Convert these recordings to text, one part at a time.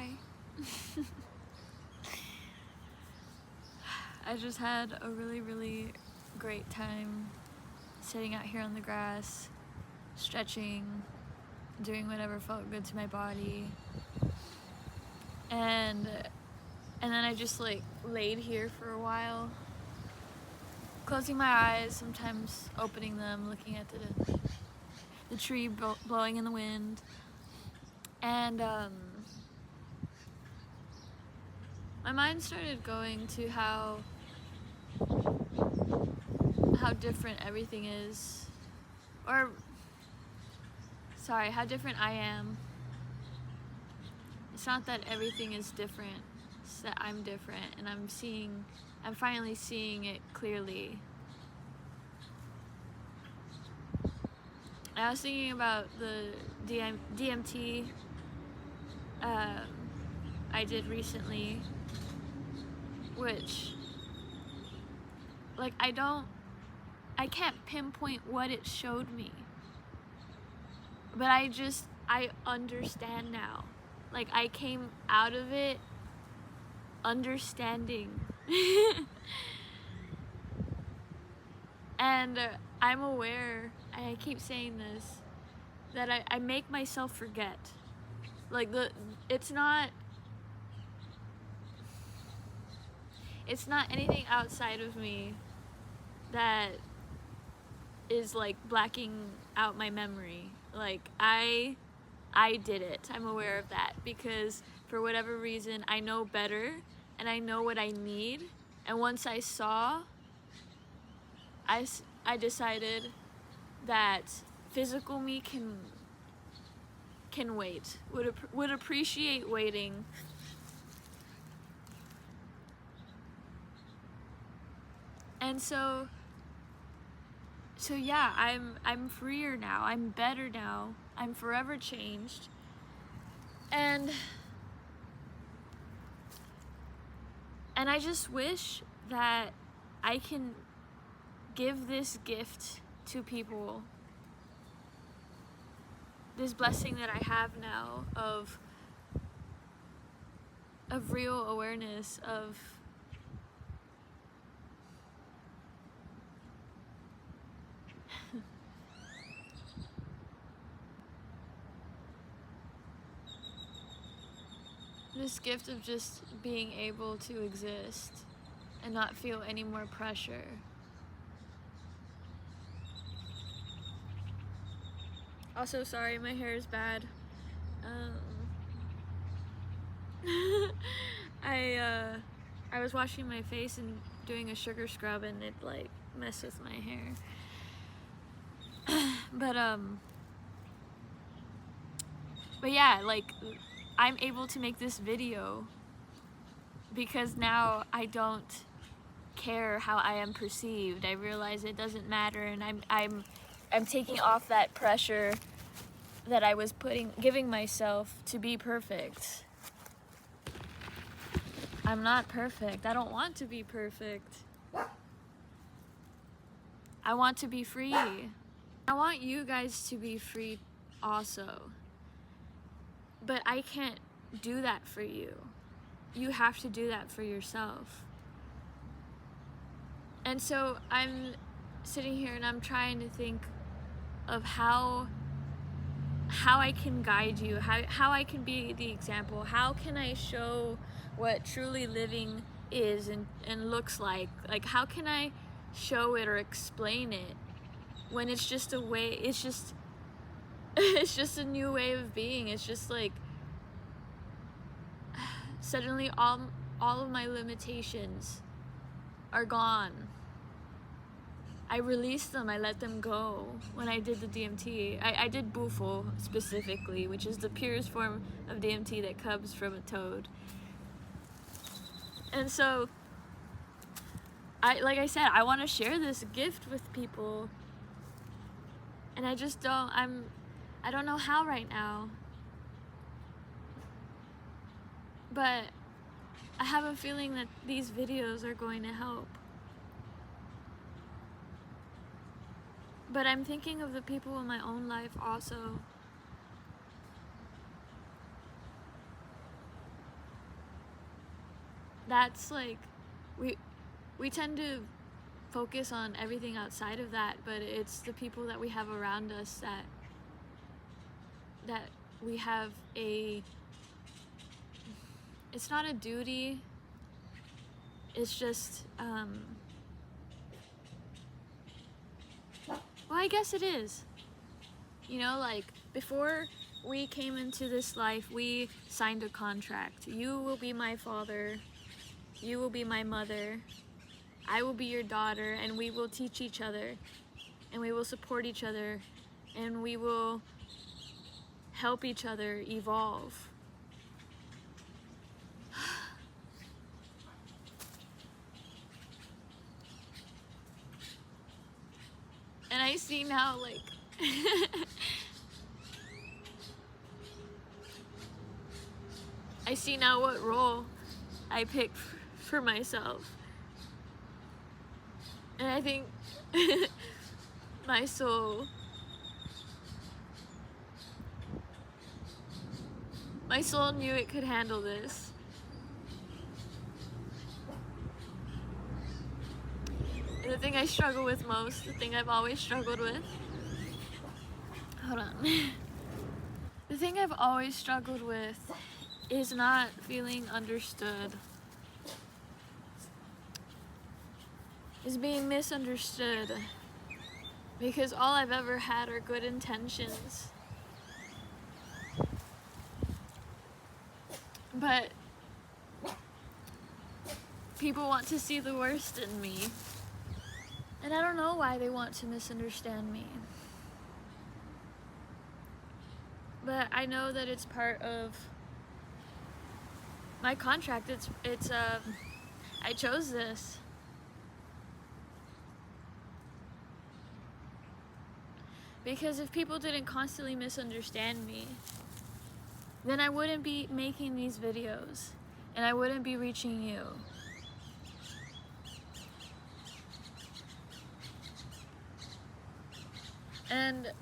Hi. I just had a really great time sitting out here on the grass, stretching, doing whatever felt good to my body. And then I just like laid here for a while, closing my eyes, sometimes opening them, looking at the tree blowing in the wind. And my mind started going to how different everything is, or sorry, how different I am. It's not that everything is different, it's that I'm different, and I'm finally seeing it clearly. I was thinking about the DMT I did recently, which, like, I can't pinpoint what it showed me, but I understand now. Like, I came out of it understanding. And I'm aware, and I keep saying this, that I make myself forget. Like, it's not anything outside of me that is like blacking out my memory. Like, I did it. I'm aware of that because for whatever reason I know better and I know what I need, and once I saw, I decided that physical me can wait, would appreciate waiting. And so yeah, I'm freer now, I'm better now, I'm forever changed. And I just wish that I can give this gift to people, this blessing that I have now of real awareness, of this gift of just being able to exist and not feel any more pressure. Also, sorry, my hair is bad. I was washing my face and doing a sugar scrub, and it like messed with my hair. But yeah, like, I'm able to make this video because now I don't care how I am perceived. I realize it doesn't matter, and I'm taking off that pressure that I was giving myself to be perfect. I'm not perfect. I don't want to be perfect. I want to be free. I want you guys to be free also. But I can't do that for you. You have to do that for yourself. And so I'm sitting here and I'm trying to think of how I can guide you, how I can be the example, how can I show what truly living is and looks like how can I show it or explain it when it's just a way, it's just a new way of being. It's just like suddenly all of my limitations are gone. I released them, I let them go when I did the DMT. I did Bufo specifically, which is the purest form of DMT that comes from a toad. And so, like I said, I want to share this gift with people, and I just I don't know how right now. But I have a feeling that these videos are going to help. But I'm thinking of the people in my own life also. that's like, we tend to focus on everything outside of that, but it's the people that we have around us that we have it's not a duty, it's just, well, I guess it is. You know, like, before we came into this life, we signed a contract. You will be my father, you will be my mother, I will be your daughter, and we will teach each other, and we will support each other, and we will help each other evolve. And I see now, like, I see now what role I picked for myself. And I think my soul knew it could handle this. And the thing I struggle with most, the thing I've always struggled with, hold on. The thing I've always struggled with is not feeling understood. Is being misunderstood. Because all I've ever had are good intentions. But people want to see the worst in me. And I don't know why they want to misunderstand me. But I know that it's part of my contract. I chose this. Because if people didn't constantly misunderstand me, then I wouldn't be making these videos, and I wouldn't be reaching you. And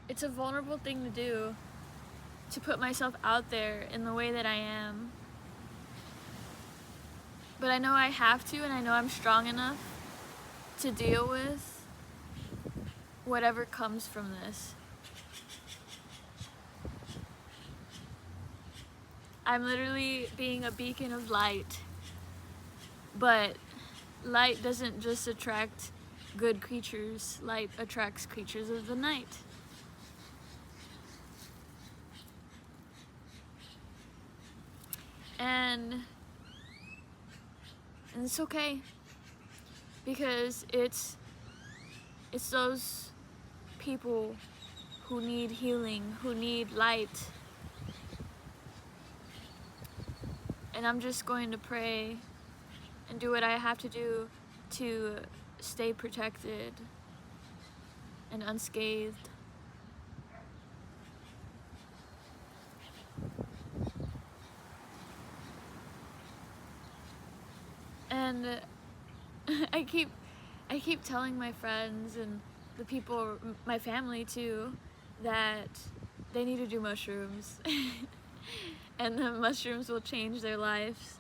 it's a vulnerable thing to do, to put myself out there in the way that I am. But I know I have to, and I know I'm strong enough to deal with whatever comes from this. I'm literally being a beacon of light, but light doesn't just attract good creatures, light attracts creatures of the night. And it's okay, because it's those people who need healing, who need light. And I'm just going to pray and do what I have to do to stay protected and unscathed. And I keep telling my friends and the people, my family too, that they need to do mushrooms. And the mushrooms will change their lives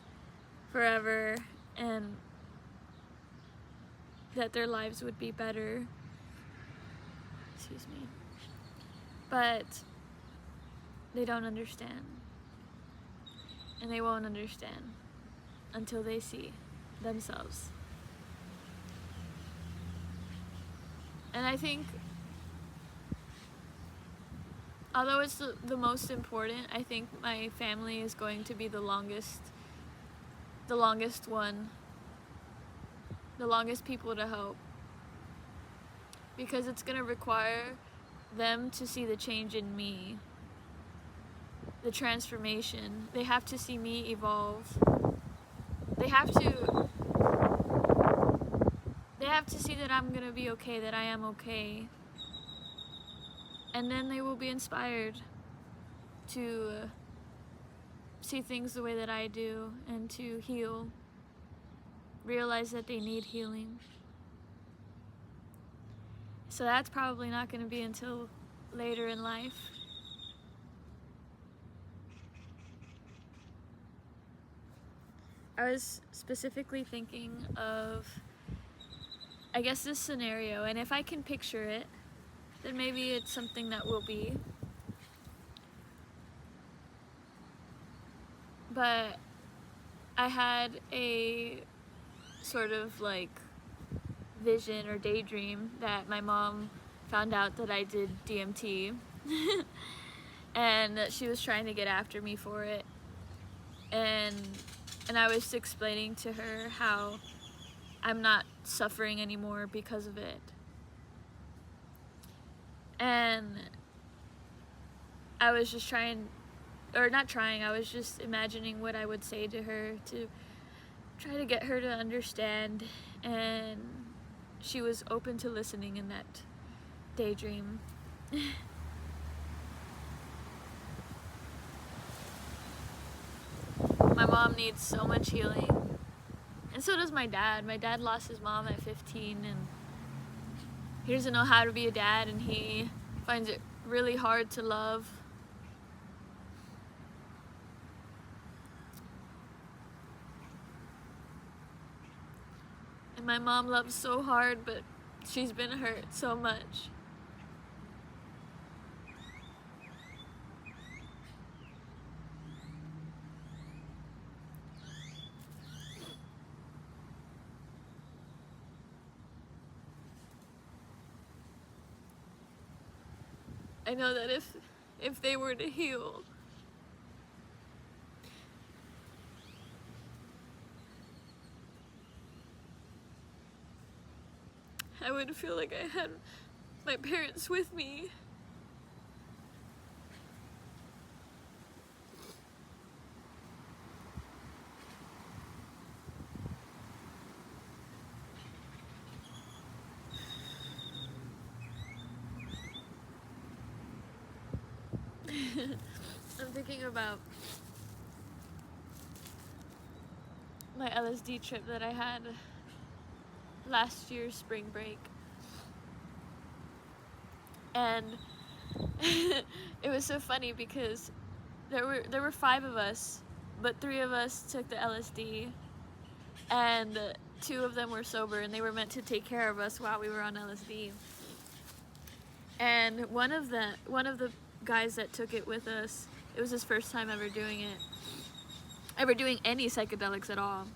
forever, and that their lives would be better. Excuse me. But they don't understand. And they won't understand until they see themselves. And I think, although it's the most important, I think my family is going to be the longest one, the longest people to help. Because it's gonna require them to see the change in me, the transformation. They have to see me evolve. They have to see that I'm gonna be okay, that I am okay. And then they will be inspired to see things the way that I do, and to heal, realize that they need healing. So that's probably not going to be until later in life. I was specifically thinking of, I guess, this scenario, and if I can picture it, then maybe it's something that will be. But I had a sort of like vision or daydream that my mom found out that I did DMT and that she was trying to get after me for it, and I was explaining to her how I'm not suffering anymore because of it. And I was just I was just imagining what I would say to her to try to get her to understand, and she was open to listening in that daydream. My mom needs so much healing, and so does my dad. My dad lost his mom at 15, and he doesn't know how to be a dad, and he finds it really hard to love. And my mom loves so hard, but she's been hurt so much. I know that if they were to heal, I would feel like I had my parents with me. I'm thinking about my LSD trip that I had last year's spring break, and it was so funny because there were 5 of us, but 3 of us took the LSD, and 2 of them were sober, and they were meant to take care of us while we were on LSD. And one of the guys that took it with us, it was his first time ever doing any psychedelics at all,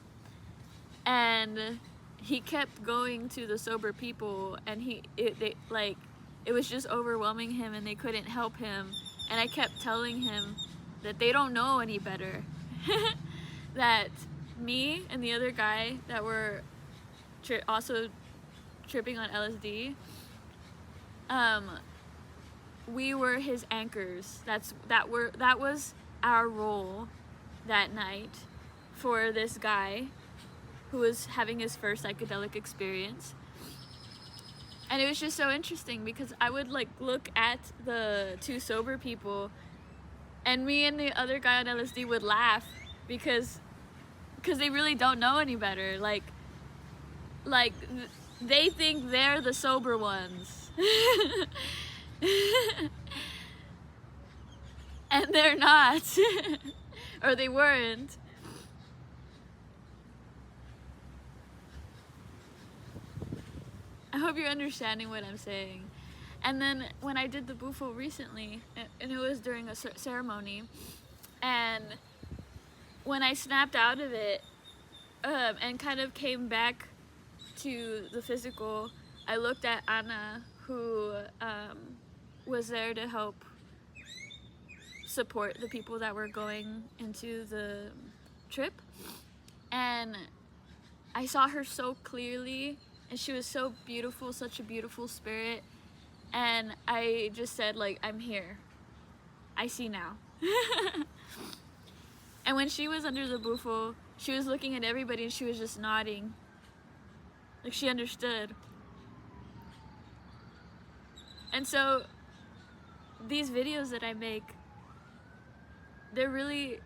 and he kept going to the sober people, and it was just overwhelming him, and they couldn't help him. And I kept telling him that they don't know any better. That me and the other guy that were also tripping on LSD, we were his anchors. That was our role that night for this guy who was having his first psychedelic experience. And it was just so interesting because I would like look at the 2 sober people, and me and the other guy on LSD would laugh because they really don't know any better. Like they think they're the sober ones. And they're not. Or they weren't. I hope you're understanding what I'm saying. And then when I did the bufo recently, and it was during a ceremony, and when I snapped out of it and kind of came back to the physical, I looked at Anna, who was there to help support the people that were going into the trip, and I saw her so clearly, and she was so beautiful, such a beautiful spirit, and I just said, like, I'm here. I see now. And when she was under the bufo, she was looking at everybody and she was just nodding. Like she understood. And so these videos that I make, they're really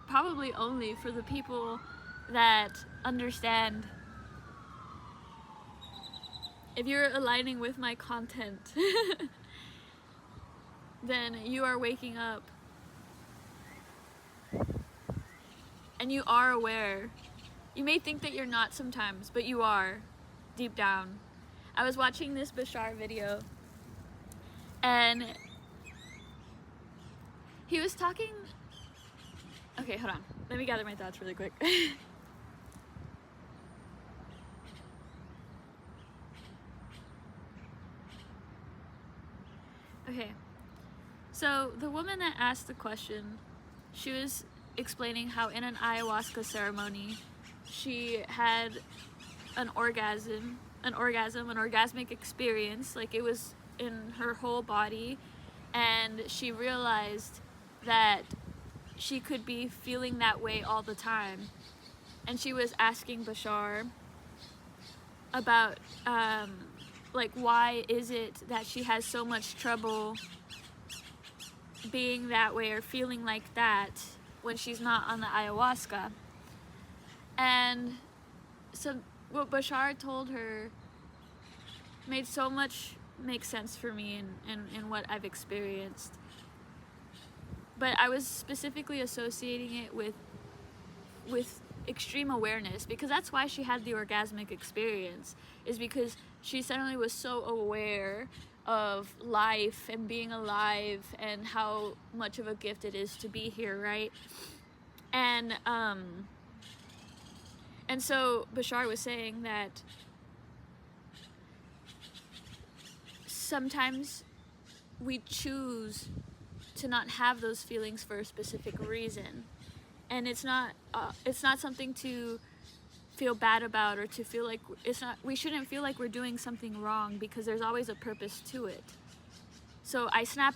probably only for the people that understand. If you're aligning with my content, then you are waking up. and you are aware. You may think that you're not sometimes, but you are, deep down. I was watching this Bashar video, and he was talking... Okay, hold on. Let me gather my thoughts really quick. Okay, so the woman that asked the question, she was explaining how in an ayahuasca ceremony, she had an orgasmic experience, like it was in her whole body, and she realized that she could be feeling that way all the time. And she was asking Bashar about like, why is it that she has so much trouble being that way or feeling like that when she's not on the ayahuasca. And so what Bashar told her made so much make sense for me in what I've experienced. But I was specifically associating it with extreme awareness, because that's why she had the orgasmic experience, is because she suddenly was so aware of life and being alive and how much of a gift it is to be here, right? And so Bashar was saying that sometimes we choose to not have those feelings for a specific reason, and it's not something to feel bad about, or to feel like we shouldn't feel like we're doing something wrong, because there's always a purpose to it. So I snap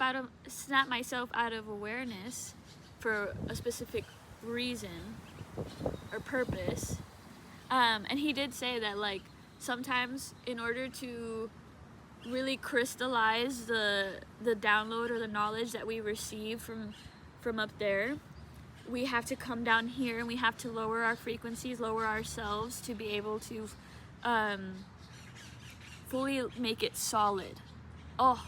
myself out of awareness for a specific reason or purpose. And he did say that, like, sometimes in order to really crystallize the download or the knowledge that we receive from up there, we have to come down here and we have to lower our frequencies, lower ourselves to be able to fully make it solid. Oh,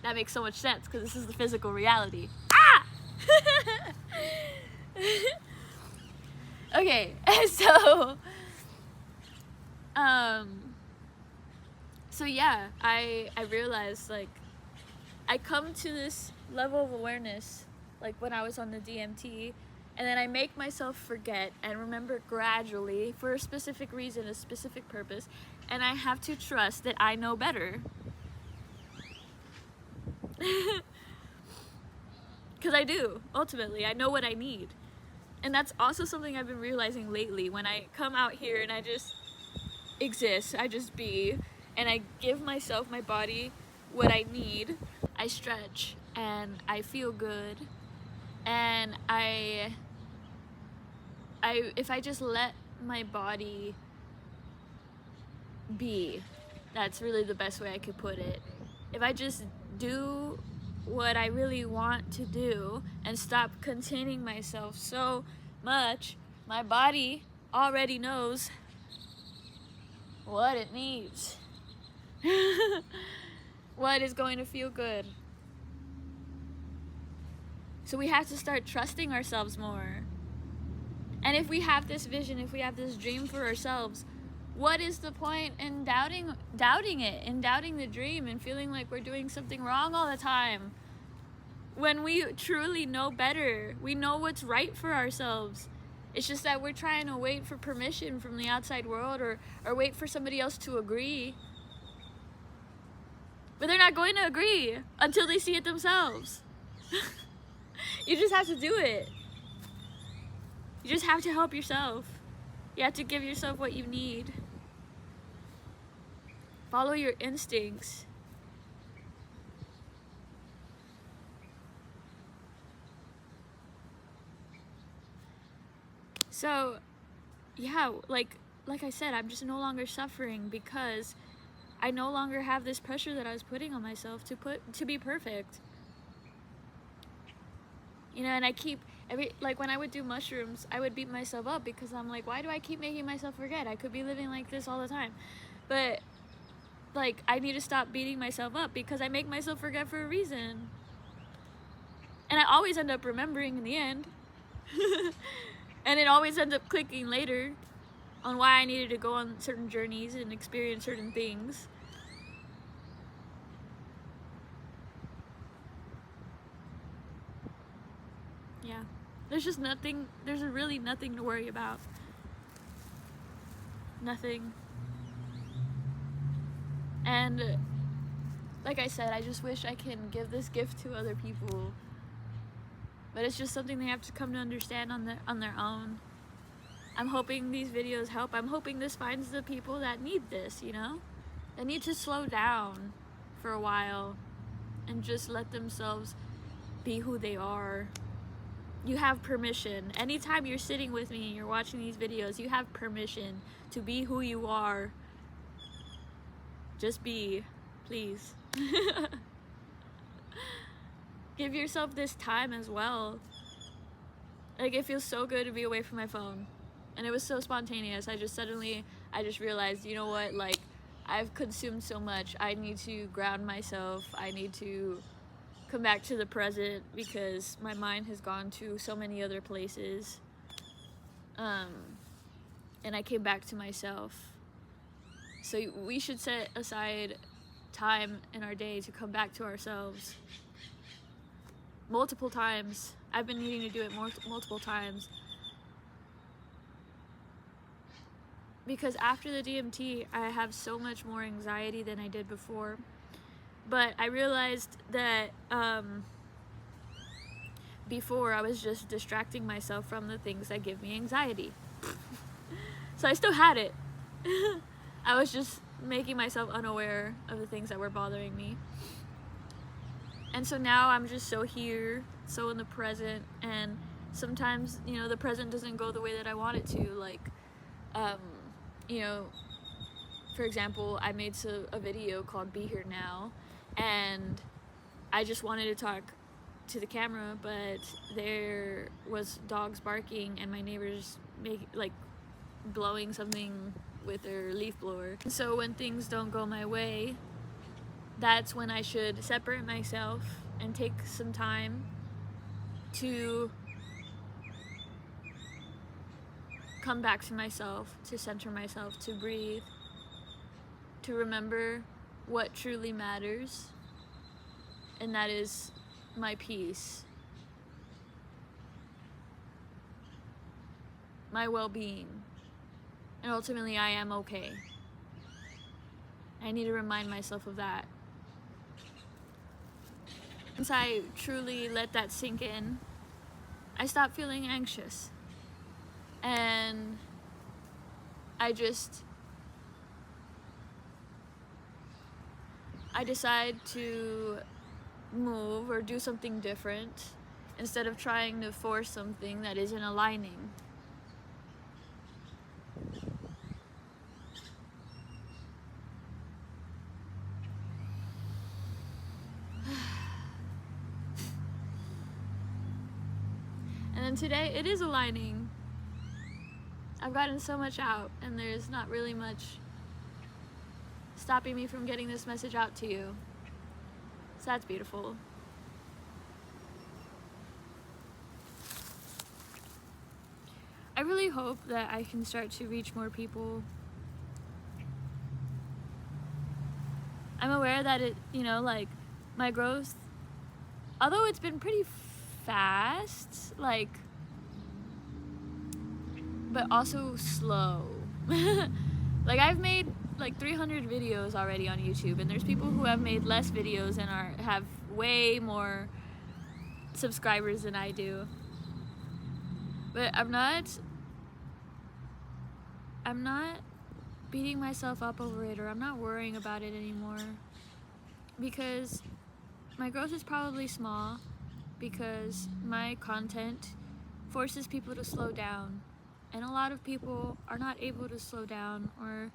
that makes so much sense, because this is the physical reality. Ah! Okay, so yeah, I realized, like, I come to this level of awareness, like when I was on the DMT, and then I make myself forget and remember gradually for a specific reason, a specific purpose, and I have to trust that I know better. Because I do, ultimately. I know what I need. And that's also something I've been realizing lately. When I come out here and I just exist, I just be, and I give myself, my body, what I need, I stretch and I feel good. And if I just let my body be, that's really the best way I could put it. If I just do what I really want to do and stop containing myself so much, my body already knows what it needs. What is going to feel good. So we have to start trusting ourselves more. And if we have this vision, if we have this dream for ourselves, what is the point in doubting it, in doubting the dream, and feeling like we're doing something wrong all the time? When we truly know better, we know what's right for ourselves. It's just that we're trying to wait for permission from the outside world, or wait for somebody else to agree. But they're not going to agree until they see it themselves. You just have to do it. You just have to help yourself. You have to give yourself what you need. Follow your instincts. So, yeah, like I said, I'm just no longer suffering because I no longer have this pressure that I was putting on myself to be perfect. You know, and I keep when I would do mushrooms, I would beat myself up because I'm like, why do I keep making myself forget? I could be living like this all the time. But like, I need to stop beating myself up because I make myself forget for a reason. And I always end up remembering in the end. And it always ends up clicking later on why I needed to go on certain journeys and experience certain things. Yeah. There's just nothing, there's really nothing to worry about. Nothing. And like I said, I just wish I can give this gift to other people. But it's just something they have to come to understand on their own. I'm hoping these videos help. I'm hoping this finds the people that need this, you know? They need to slow down for a while and just let themselves be who they are. You have permission. Anytime you're sitting with me and you're watching these videos, you have permission to be who you are. Just be, please. Give yourself this time as well. Like, it feels so good to be away from my phone. And it was so spontaneous. I just realized, you know what, like, I've consumed so much. I need to ground myself. I need to come back to the present because my mind has gone to so many other places. And I came back to myself. So we should set aside time in our day to come back to ourselves. Multiple times. I've been needing to do it multiple times. Because after the DMT, I have so much more anxiety than I did before. But I realized that before I was just distracting myself from the things that give me anxiety. So I still had it. I was just making myself unaware of the things that were bothering me. And so now I'm just so here, so in the present, and sometimes, you know, the present doesn't go the way that I want it to. Like, you know, for example, I made a video called Be Here Now, and I just wanted to talk to the camera, but there was dogs barking and my neighbors blowing something with their leaf blower. So when things don't go my way, that's when I should separate myself and take some time to come back to myself, to center myself, to breathe, to remember what truly matters, and that is my peace, my well-being, and ultimately I am okay. I need to remind myself of that. Once I truly let that sink in, I stop feeling anxious. And I decide to move or do something different instead of trying to force something that isn't aligning. And then today it is aligning. I've gotten so much out, and there's not really much stopping me from getting this message out to you. So that's beautiful. I really hope that I can start to reach more people. I'm aware that it, you know, like, my growth, although it's been pretty fast, like, but also slow. Like, I've made like 300 videos already on YouTube, and there's people who have made less videos and have way more subscribers than I do. But I'm not beating myself up over it, or I'm not worrying about it anymore, because my growth is probably small because my content forces people to slow down, and a lot of people are not able to slow down, or,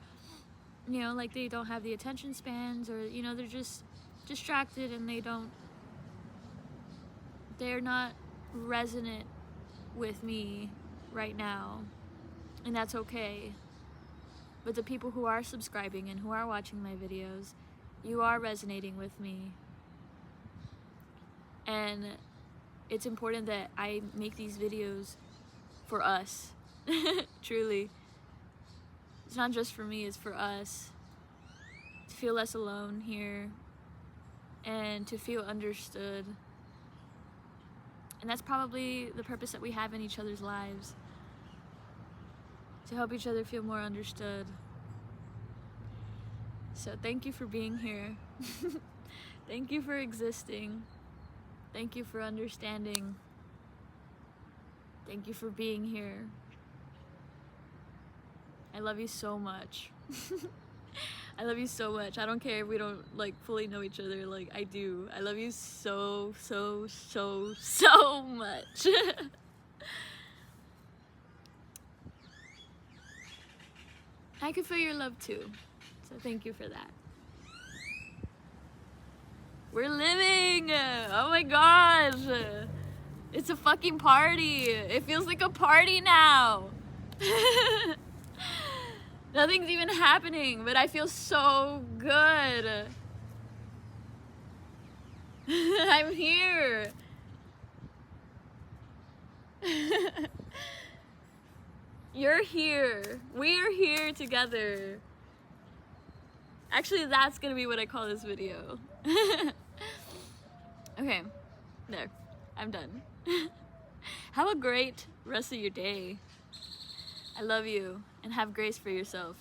you know, like, they don't have the attention spans, or, you know, they're just distracted and they're not resonant with me right now, and that's okay. But the people who are subscribing and who are watching my videos, you are resonating with me. And it's important that I make these videos for us. Truly. It's not just for me, it's for us. To feel less alone here and to feel understood. And that's probably the purpose that we have in each other's lives. To help each other feel more understood. So thank you for being here. Thank you for existing. Thank you for understanding. Thank you for being here. I love you so much. I love you so much. I don't care if we don't like fully know each other, like I do. I love you so, so, so, so much. I can feel your love too. So thank you for that. We're living! Oh my gosh! It's a fucking party! It feels like a party now! Nothing's even happening, but I feel so good. I'm here. You're here. We are here together. Actually, that's gonna be what I call this video. Okay, there. I'm done. Have a great rest of your day. I love you, and have grace for yourselves.